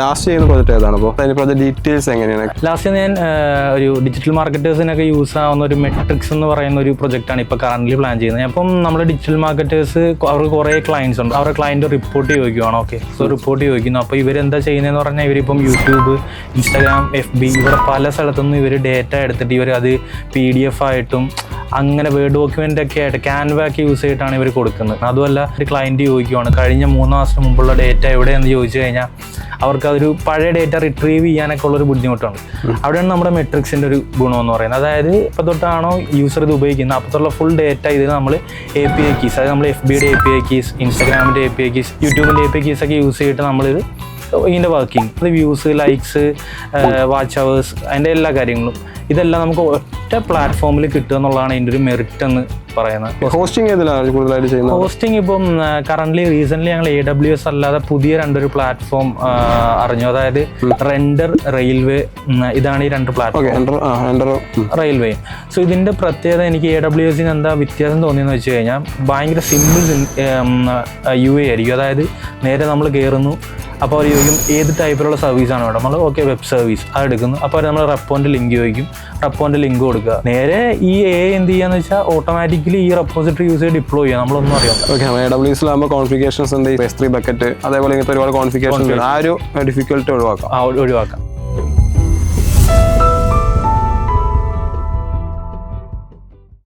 Last ചെയ്യുന്ന project ഏതാണ്? അപ്പോൾ അതിന് പ്രോജക്റ്റ് ഡീറ്റെയിൽസ് എങ്ങനെയാണ്? ലാസ്റ്റ് ഞാൻ ഒരു ഡിജിറ്റൽ മാർക്കറ്റേഴ്സിനൊക്കെ യൂസ് ആവുന്ന ഒരു മെട്രിക്സ് എന്ന് പറയുന്ന ഒരു പ്രൊജക്റ്റാണ് ഇപ്പോൾ കറന്റ് പ്ലാൻ ചെയ്യുന്നത്. അപ്പം നമ്മുടെ ഡിജിറ്റൽ മാർക്കറ്റേഴ്സ് അവർക്ക് കുറേ ക്ലയൻസ് ഉണ്ട്. അവരുടെ ക്ലയൻറ്റ് റിപ്പോർട്ട് ചോദിക്കുവാണ്. ഓക്കെ, സോ റിപ്പോർട്ട് ചോദിക്കുന്നു. അപ്പോൾ ഇവരെന്താ ചെയ്യുന്നതെന്ന് പറഞ്ഞാൽ ഇവരിപ്പം യൂട്യൂബ്, ഇൻസ്റ്റാഗ്രാം, FB ഇവിടെ പല സ്ഥലത്തുനിന്നും ഇവർ ഡേറ്റ എടുത്തിട്ട് ഇവർ അത് PDF ആയിട്ടും അങ്ങനെ വേർഡ് ഡോക്യുമെൻ്റ് ഒക്കെ ആയിട്ട് ക്യാൻവ ഒക്കെ യൂസ് ചെയ്തിട്ടാണ് ഇവർ കൊടുക്കുന്നത്. അതുമല്ല ഒരു ക്ലയൻറ്റ് ചോദിക്കുവാണ് കഴിഞ്ഞ 3 മാസത്തിന് മുമ്പുള്ള ഡേറ്റ എവിടെയെന്ന് ചോദിച്ചു കഴിഞ്ഞാൽ അവർക്ക് അതൊരു പഴയ ഡേറ്റ റിട്രീവ് ചെയ്യാനൊക്കെ ഉള്ളൊരു ബുദ്ധിമുട്ടുണ്ട്. അവിടെയാണ് നമ്മുടെ മെട്രിക്സിൻ്റെ ഒരു ഗുണമെന്ന് പറയുന്നത്. അതായത് ഇപ്പോൾ തൊട്ടാണോ യൂസർ ഇത് ഉപയോഗിക്കുന്നത് അപ്പോഴത്തുള്ള ഫുൾ ഡേറ്റ ഇതിന് നമ്മൾ API കീസ്, അതായത് നമ്മൾ FBയുടെ API കീസ്, ഇൻസ്റ്റാഗ്രാമിൻ്റെ API കീസ്, യൂട്യൂബിൻ്റെ API കീസ് ഒക്കെ യൂസ് ചെയ്തിട്ട് നമ്മളിത് ഇതിൻ്റെ വർക്കിംഗ്, അത് വ്യൂസ്, ലൈക്സ്, വാച്ച് അവേഴ്സ്, അതിൻ്റെ എല്ലാ കാര്യങ്ങളും ഇതെല്ലാം നമുക്ക് ഒറ്റ പ്ലാറ്റ്ഫോമിൽ കിട്ടുക എന്നുള്ളതാണ് ഇതിൻ്റെ ഒരു മെറിറ്റ് എന്ന് പറയുന്നത്. ഹോസ്റ്റിംഗ് ഏതിലാണ് കൂടുതലായിട്ട് ചെയ്യുന്നത്? ഹോസ്റ്റിംഗ് ഇപ്പം റീസെൻ്റ്ലി ഞങ്ങൾ AWS അല്ലാതെ പുതിയ 2 പ്ലാറ്റ്ഫോം അറിഞ്ഞു. അതായത് റെൻഡർ, റെയിൽവേ, ഇതാണ് ഈ 2 പ്ലാറ്റ്ഫോം. റെയിൽവേ. സോ ഇതിൻ്റെ പ്രത്യേകത എനിക്ക് AWSന് എന്താ വ്യത്യാസം തോന്നിയെന്ന് വെച്ച് കഴിഞ്ഞാൽ ഭയങ്കര സിമ്പിൾ UI ആയിരിക്കും. അതായത് നേരെ നമ്മൾ കയറുന്നു, അപ്പോൾ അവർ ചോദിക്കും ഏത് ടൈപ്പിലുള്ള സർവീസാണ് വേണം. നമ്മൾ ഓക്കെ വെബ് സർവീസ് അതെടുക്കുന്നു. അപ്പോൾ നമ്മൾ റെപ്പോൻ്റെ ലിങ്ക് ചോദിക്കും, റെപ്പോൻ്റെ ലിങ്ക് കൊടുക്കുക. നേരെ ഈ എന്ത് ചെയ്യാന്ന് വെച്ചാൽ ഓട്ടോമാറ്റിക്കലി ഈ റെപ്പോസിറ്ററി യൂസ് ചെയ്ത് ഡിപ്ലോയ് ചെയ്യാം, നമ്മളൊന്നും അറിയാം. ഓക്കെ, AWSലാകുമ്പോൾ കോൺഫിഗറേഷൻസ് ഉണ്ട്, S3 ബക്കറ്റ്, അതേപോലെ ഇങ്ങനത്തെ ഒരുപാട് കോൺഫിഗറേഷൻ, ആ ഒരു ഡിഫിക്കൽട്ടി ഒഴിവാക്കാം.